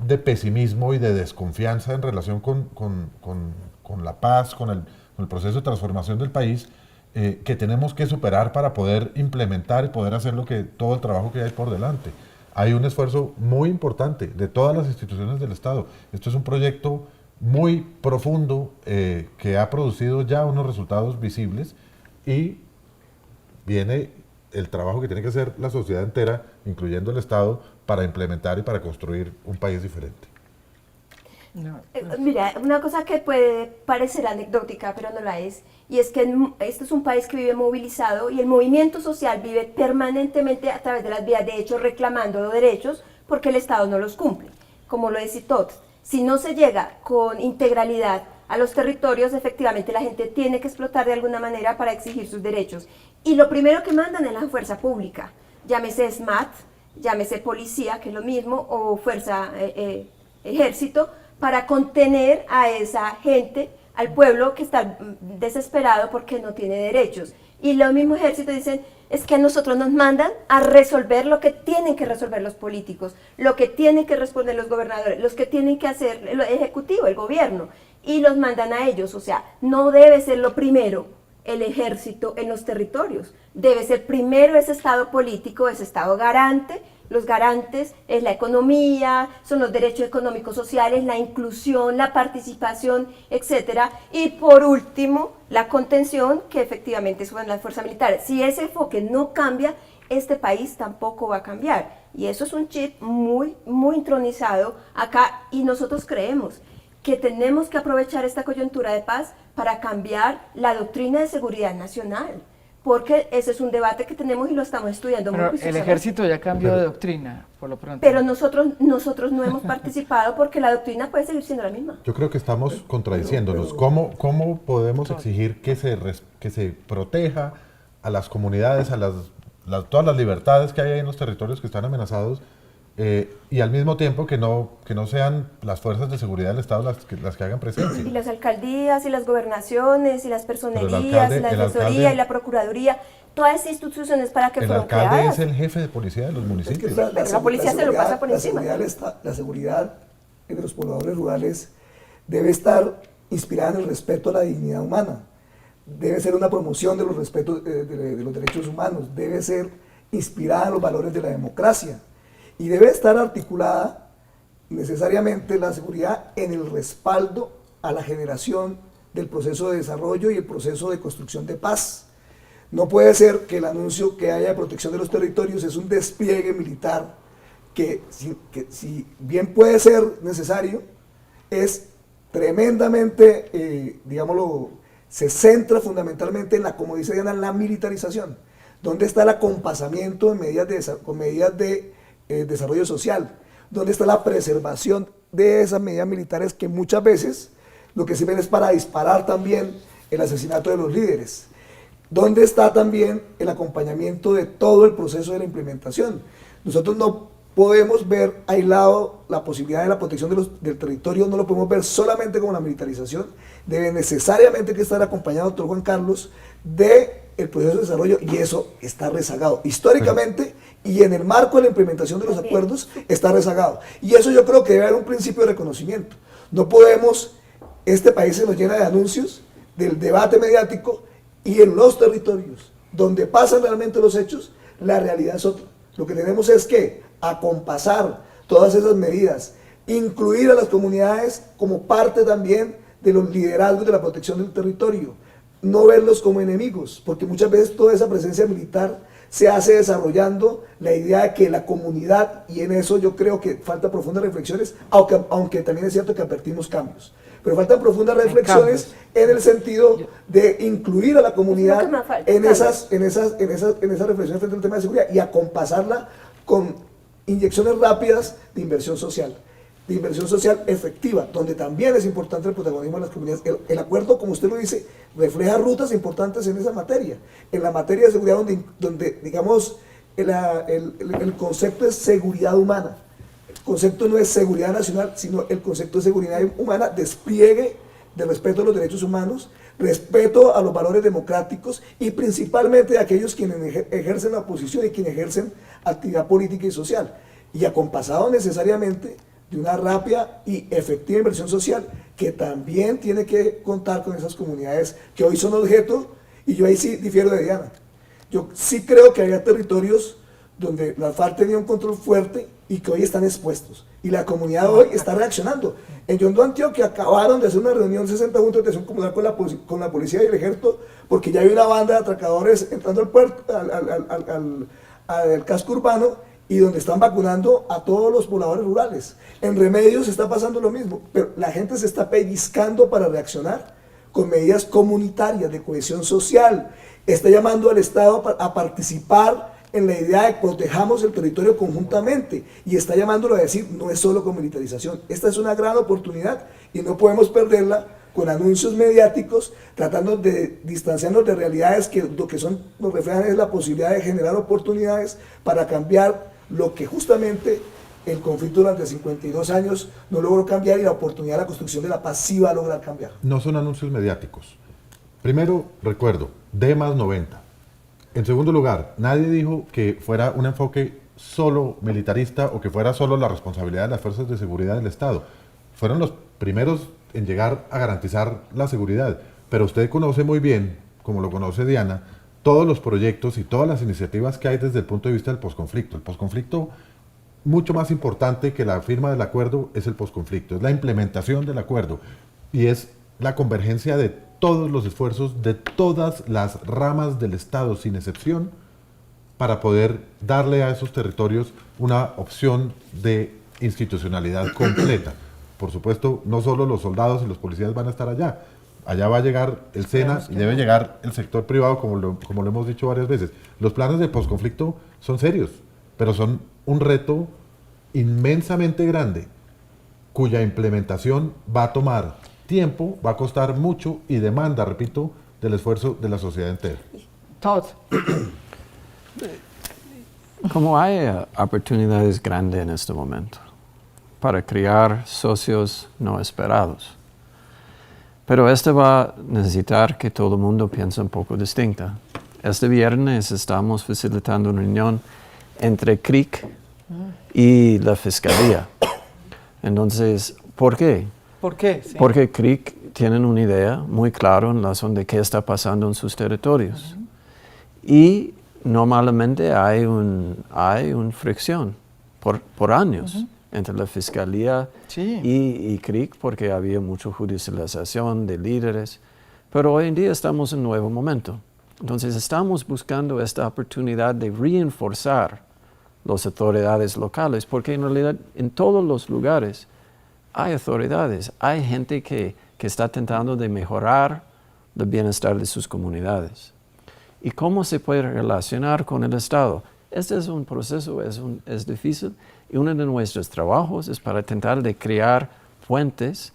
de pesimismo y de desconfianza en relación con la paz, con el proceso de transformación del país, que tenemos que superar para poder implementar y poder hacer todo el trabajo que hay por delante. Hay un esfuerzo muy importante de todas las instituciones del Estado. Esto es un proyecto muy profundo que ha producido ya unos resultados visibles y viene el trabajo que tiene que hacer la sociedad entera, incluyendo el Estado, para implementar y para construir un país diferente. Mira, una cosa que puede parecer anecdótica, pero no la es, y es que este es un país que vive movilizado y el movimiento social vive permanentemente a través de las vías de hecho reclamando los derechos porque el Estado no los cumple. Como lo decía Tot, si no se llega con integralidad a los territorios, efectivamente la gente tiene que explotar de alguna manera para exigir sus derechos. Y lo primero que mandan es la fuerza pública, llámese SMAT, llámese policía, que es lo mismo, o fuerza ejército, para contener a esa gente, al pueblo que está desesperado porque no tiene derechos. Y los mismos ejércitos dicen, es que a nosotros nos mandan a resolver lo que tienen que resolver los políticos, lo que tienen que responder los gobernadores, los que tienen que hacer el ejecutivo, el gobierno, y los mandan a ellos. O sea, no debe ser lo primero el ejército en los territorios, debe ser primero ese Estado político, ese Estado garante. Los garantes es la economía, son los derechos económicos sociales, la inclusión, la participación, etcétera. Y por último, la contención, que efectivamente son las fuerzas militares. Si ese enfoque no cambia, este país tampoco va a cambiar. Y eso es un chip muy, muy intronizado acá. Y nosotros creemos que tenemos que aprovechar esta coyuntura de paz para cambiar la doctrina de seguridad nacional. Porque ese es un debate que tenemos y lo estamos estudiando muy juiciosamente. El ejército ya cambió de doctrina, por lo pronto. Pero nosotros no hemos participado porque la doctrina puede seguir siendo la misma. Yo creo que estamos contradiciéndonos. ¿Cómo podemos exigir que se proteja a las comunidades, a todas las libertades que hay en los territorios que están amenazados, y al mismo tiempo que no sean las fuerzas de seguridad del Estado las que hagan presencia? Y las alcaldías, y las gobernaciones, y las personerías, y la defensoría, y la procuraduría, todas estas instituciones para que fueron creadas. El alcalde es el jefe de policía de los municipios. La policía se lo pasa por encima. La seguridad de los pobladores rurales debe estar inspirada en el respeto a la dignidad humana, debe ser una promoción de los respetos de los derechos humanos, debe ser inspirada en los valores de la democracia. Y debe estar articulada necesariamente la seguridad en el respaldo a la generación del proceso de desarrollo y el proceso de construcción de paz. No puede ser que el anuncio que haya de protección de los territorios es un despliegue militar que si bien puede ser necesario, es tremendamente, se centra fundamentalmente en como dice Diana, la militarización. ¿Dónde está el acompasamiento con medidas de desarrollo social? ¿Dónde está la preservación de esas medidas militares que muchas veces lo que sirven es para disparar también el asesinato de los líderes? ¿Dónde está también el acompañamiento de todo el proceso de la implementación? Nosotros no podemos ver aislado la posibilidad de la protección del territorio, no lo podemos ver solamente como la militarización, debe necesariamente que estar acompañado, doctor Juan Carlos, del proceso de desarrollo, y eso está rezagado históricamente y en el marco de la implementación de los acuerdos está rezagado. Y eso yo creo que debe haber un principio de reconocimiento. No podemos, este país se nos llena de anuncios, del debate mediático, y en los territorios donde pasan realmente los hechos, la realidad es otra. Lo que tenemos es que acompasar todas esas medidas, incluir a las comunidades como parte también de los liderazgos de la protección del territorio, no verlos como enemigos, porque muchas veces toda esa presencia militar se hace desarrollando la idea de que la comunidad, y en eso yo creo que falta profundas reflexiones, aunque también es cierto que advertimos cambios, pero faltan profundas reflexiones en el sentido de incluir a la comunidad en esas reflexiones frente al tema de seguridad y acompasarla con inyecciones rápidas de inversión social efectiva, donde también es importante el protagonismo de las comunidades. El acuerdo, como usted lo dice, refleja rutas importantes en esa materia. En la materia de seguridad, donde digamos, el concepto es seguridad humana. El concepto no es seguridad nacional, sino el concepto de seguridad humana, despliegue de respeto a los derechos humanos, respeto a los valores democráticos y principalmente de aquellos quienes ejercen la oposición y quienes ejercen actividad política y social. Y acompasado necesariamente de una rápida y efectiva inversión social que también tiene que contar con esas comunidades que hoy son objeto, y yo ahí sí difiero de Diana. Yo sí creo que había territorios donde la FARC tenía un control fuerte y que hoy están expuestos. Y la comunidad hoy está reaccionando. En Yondó, Antioquia, acabaron de hacer una reunión 60 juntos de acción comunal con la policía y el ejército, porque ya había una banda de atracadores entrando al puerto, al casco urbano, y donde están vacunando a todos los pobladores rurales. En Remedios está pasando lo mismo, pero la gente se está pellizcando para reaccionar con medidas comunitarias de cohesión social. Está llamando al Estado a participar en la idea de protejamos el territorio conjuntamente, y está llamándolo a decir, no es solo con militarización. Esta es una gran oportunidad y no podemos perderla con anuncios mediáticos, tratando de distanciarnos de realidades que lo que nos reflejan es la posibilidad de generar oportunidades para cambiar lo que justamente el conflicto durante 52 años no logró cambiar, y la oportunidad de la construcción de la paz sí va a lograr cambiar. No son anuncios mediáticos. Primero, recuerdo, D+90. En segundo lugar, nadie dijo que fuera un enfoque solo militarista o que fuera solo la responsabilidad de las fuerzas de seguridad del Estado. Fueron los primeros en llegar a garantizar la seguridad. Pero usted conoce muy bien, como lo conoce Diana, todos los proyectos y todas las iniciativas que hay desde el punto de vista del posconflicto. El posconflicto, mucho más importante que la firma del acuerdo, es el posconflicto, es la implementación del acuerdo y es la convergencia de todos los esfuerzos de todas las ramas del Estado, sin excepción, para poder darle a esos territorios una opción de institucionalidad completa. Por supuesto, no solo los soldados y los policías van a estar allá. Allá va a llegar el SENA y debe llegar el sector privado, como lo hemos dicho varias veces. Los planes de posconflicto son serios, pero son un reto inmensamente grande, cuya implementación va a tomar tiempo, va a costar mucho y demanda, repito, del esfuerzo de la sociedad entera. Todd. Como hay oportunidades grandes en este momento para crear socios no esperados, pero esto va a necesitar que todo el mundo piense un poco distinta. Este viernes estamos facilitando una reunión entre CRIC y la Fiscalía. Entonces, ¿por qué? ¿Por qué? Sí. Porque CRIC tienen una idea muy clara en razón de qué está pasando en sus territorios. Y normalmente hay una fricción por años entre la Fiscalía y CRIC, porque había mucha judicialización de líderes. Pero hoy en día estamos en un nuevo momento. Entonces estamos buscando esta oportunidad de reforzar las autoridades locales, porque en realidad en todos los lugares hay autoridades, hay gente que está tratando de mejorar el bienestar de sus comunidades. ¿Y cómo se puede relacionar con el Estado? Este es un proceso, es difícil, y uno de nuestros trabajos es para tratar de crear puentes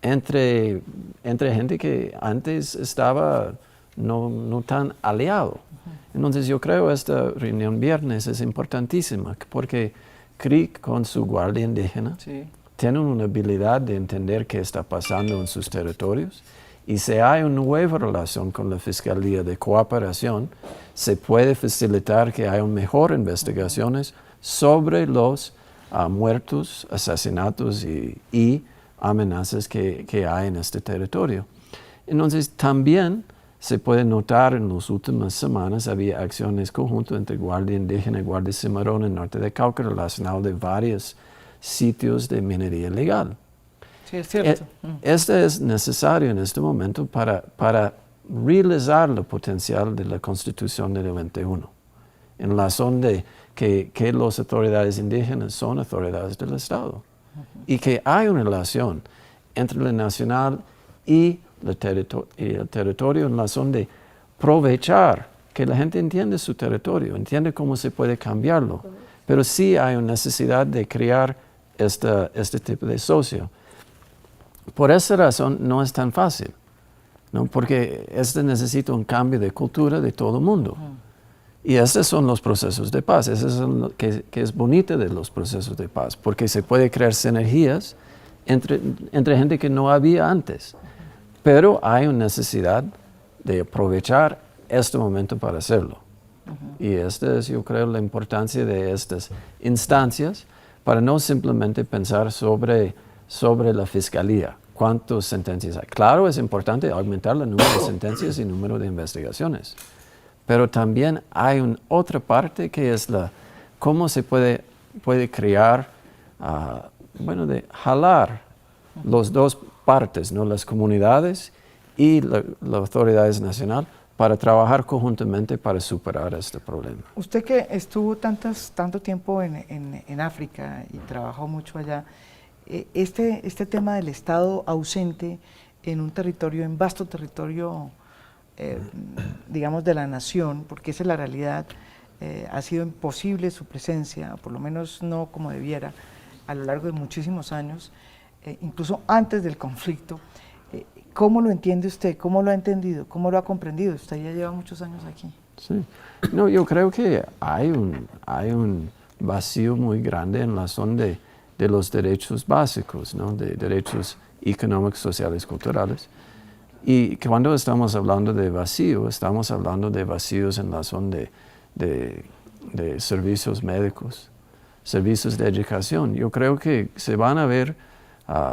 entre gente que antes estaba no tan aliado. Entonces yo creo que esta reunión viernes es importantísima, porque CRIC con su guardia indígena Sí. tienen una habilidad de entender qué está pasando en sus territorios, y si hay una nueva relación con la Fiscalía de cooperación, se puede facilitar que haya mejores investigaciones sobre los muertos, asesinatos y amenazas que hay en este territorio. Entonces, también se puede notar en las últimas semanas había acciones conjuntas entre Guardia Indígena y Guardia Cimarrón en el norte de Cauca relacionadas de varios sitios de minería ilegal. Sí, es cierto. Esto es necesario en este momento para realizar el potencial de la Constitución del 91, en razón de que las autoridades indígenas son autoridades del Estado y que hay una relación entre lo nacional y el territorio en razón de aprovechar que la gente entiende su territorio, entiende cómo se puede cambiarlo, pero sí hay una necesidad de crear este tipo de socio. Por esa razón no es tan fácil, ¿no? Porque necesita un cambio de cultura de todo el mundo. Y estos son los procesos de paz, eso es lo que es bonito de los procesos de paz, porque se puede crear sinergias entre gente que no había antes. Pero hay una necesidad de aprovechar este momento para hacerlo. Y esta es, yo creo, la importancia de estas instancias, para no simplemente pensar sobre la fiscalía, cuántas sentencias hay. Claro, es importante aumentar el número de sentencias y el número de investigaciones, pero también hay otra parte que es cómo se puede crear, de jalar las dos partes, ¿no? Las comunidades y las autoridades nacionales, para trabajar conjuntamente para superar este problema. Usted que estuvo tanto tiempo en África y trabajó mucho allá, este tema del Estado ausente en un territorio, en vasto territorio, digamos, de la nación, porque esa es la realidad, ha sido imposible su presencia, por lo menos no como debiera, a lo largo de muchísimos años, incluso antes del conflicto. ¿Cómo lo entiende usted? ¿Cómo lo ha entendido? ¿Cómo lo ha comprendido? Usted ya lleva muchos años aquí. Sí. No, yo creo que hay un vacío muy grande en la zona de los derechos básicos, ¿no? De derechos económicos, sociales, culturales. Y cuando estamos hablando de vacío, estamos hablando de vacíos en la zona de servicios médicos, servicios de educación. Yo creo que se van a ver,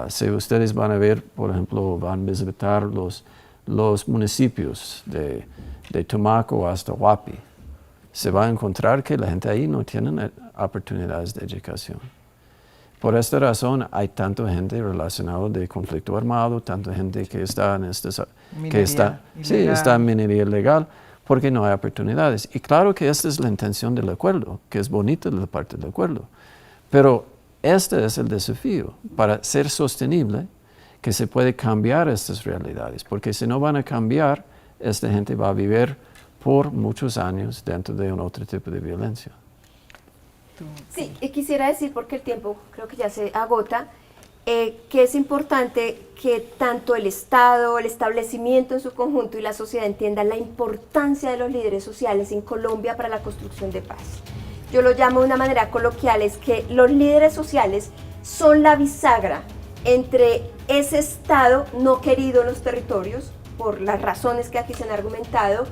si ustedes van a ver, por ejemplo, van a visitar los municipios de Tumaco hasta Huapi, se va a encontrar que la gente ahí no tiene oportunidades de educación. Por esta razón hay tanta gente relacionada de conflicto armado, tanta gente que está en está en minería ilegal, porque no hay oportunidades. Y claro que esta es la intención del acuerdo, que es bonita la parte del acuerdo, pero este es el desafío para ser sostenible, que se puede cambiar estas realidades, porque si no van a cambiar, esta gente va a vivir por muchos años dentro de un otro tipo de violencia. Sí, y quisiera decir, porque el tiempo creo que ya se agota, que es importante que tanto el Estado, el establecimiento en su conjunto y la sociedad entiendan la importancia de los líderes sociales en Colombia para la construcción de paz. Yo lo llamo de una manera coloquial, es que los líderes sociales son la bisagra entre ese Estado no querido en los territorios, por las razones que aquí se han argumentado,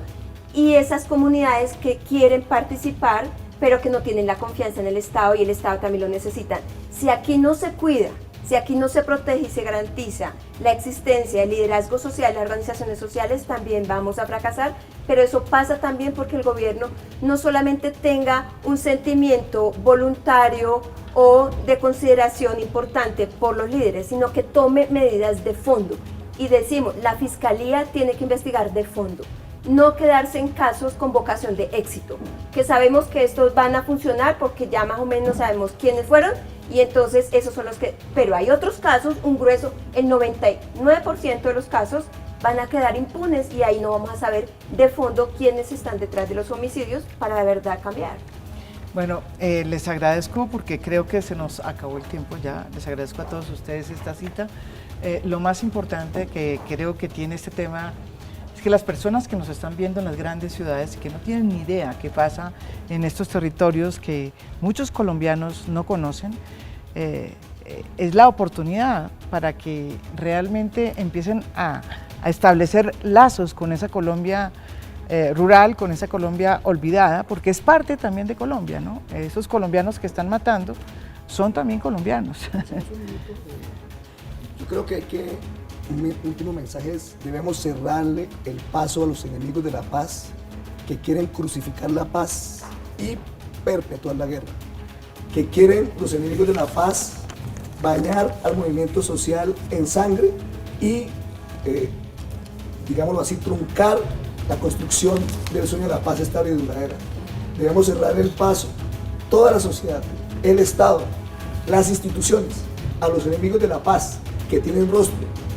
y esas comunidades que quieren participar, pero que no tienen la confianza en el Estado, y el Estado también lo necesita. Si aquí no se cuida, si aquí no se protege y se garantiza la existencia del liderazgo social, las organizaciones sociales, también vamos a fracasar, pero eso pasa también porque el gobierno no solamente tenga un sentimiento voluntario o de consideración importante por los líderes, sino que tome medidas de fondo. Y decimos, la Fiscalía tiene que investigar de fondo, no quedarse en casos con vocación de éxito, que sabemos que estos van a funcionar porque ya más o menos sabemos quiénes fueron, y entonces esos son los que, pero hay otros casos, un grueso, el 99% de los casos van a quedar impunes, y ahí no vamos a saber de fondo quiénes están detrás de los homicidios para de verdad cambiar. Bueno, les agradezco porque creo que se nos acabó el tiempo ya, les agradezco a todos ustedes esta cita. Lo más importante que creo que tiene este tema, es que las personas que nos están viendo en las grandes ciudades y que no tienen ni idea qué pasa en estos territorios que muchos colombianos no conocen, es la oportunidad para que realmente empiecen a establecer lazos con esa Colombia rural, con esa Colombia olvidada, porque es parte también de Colombia, ¿no? Esos colombianos que están matando son también colombianos. Yo creo que un último mensaje es: debemos cerrarle el paso a los enemigos de la paz que quieren crucificar la paz y perpetuar la guerra, que quieren los enemigos de la paz bañar al movimiento social en sangre y, digámoslo así, truncar la construcción del sueño de la paz estable y duradera. Debemos cerrar el paso, toda la sociedad, el Estado, las instituciones, a los enemigos de la paz que tienen rostro,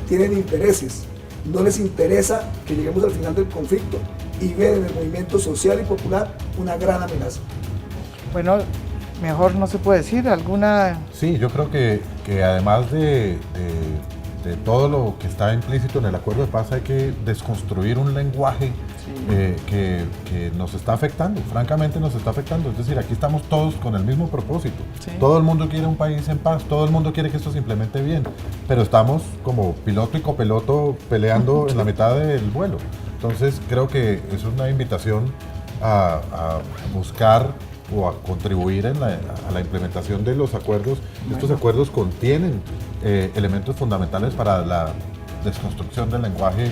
tienen intereses. No les interesa que lleguemos al final del conflicto y ven en el movimiento social y popular una gran amenaza. Bueno, mejor no se puede decir alguna... Sí, yo creo que además de todo lo que está implícito en el acuerdo de paz, hay que desconstruir un lenguaje que nos está afectando, francamente nos está afectando. Es decir, aquí estamos todos con el mismo propósito. Sí. Todo el mundo quiere un país en paz, todo el mundo quiere que esto se implemente bien, pero estamos como piloto y copiloto peleando en la mitad del vuelo. Entonces creo que es una invitación a buscar o a contribuir a la implementación de los acuerdos. Estos acuerdos contienen elementos fundamentales para la desconstrucción del lenguaje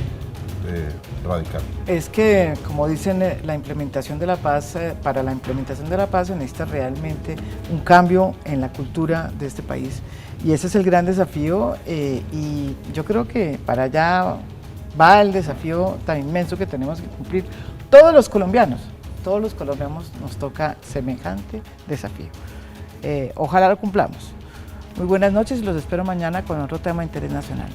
radical. Es que, como dicen, la implementación de la paz, para la implementación de la paz se necesita realmente un cambio en la cultura de este país, y ese es el gran desafío, y yo creo que para allá va el desafío tan inmenso que tenemos que cumplir todos los colombianos nos toca semejante desafío. Ojalá lo cumplamos. Muy buenas noches y los espero mañana con otro tema de interés nacional.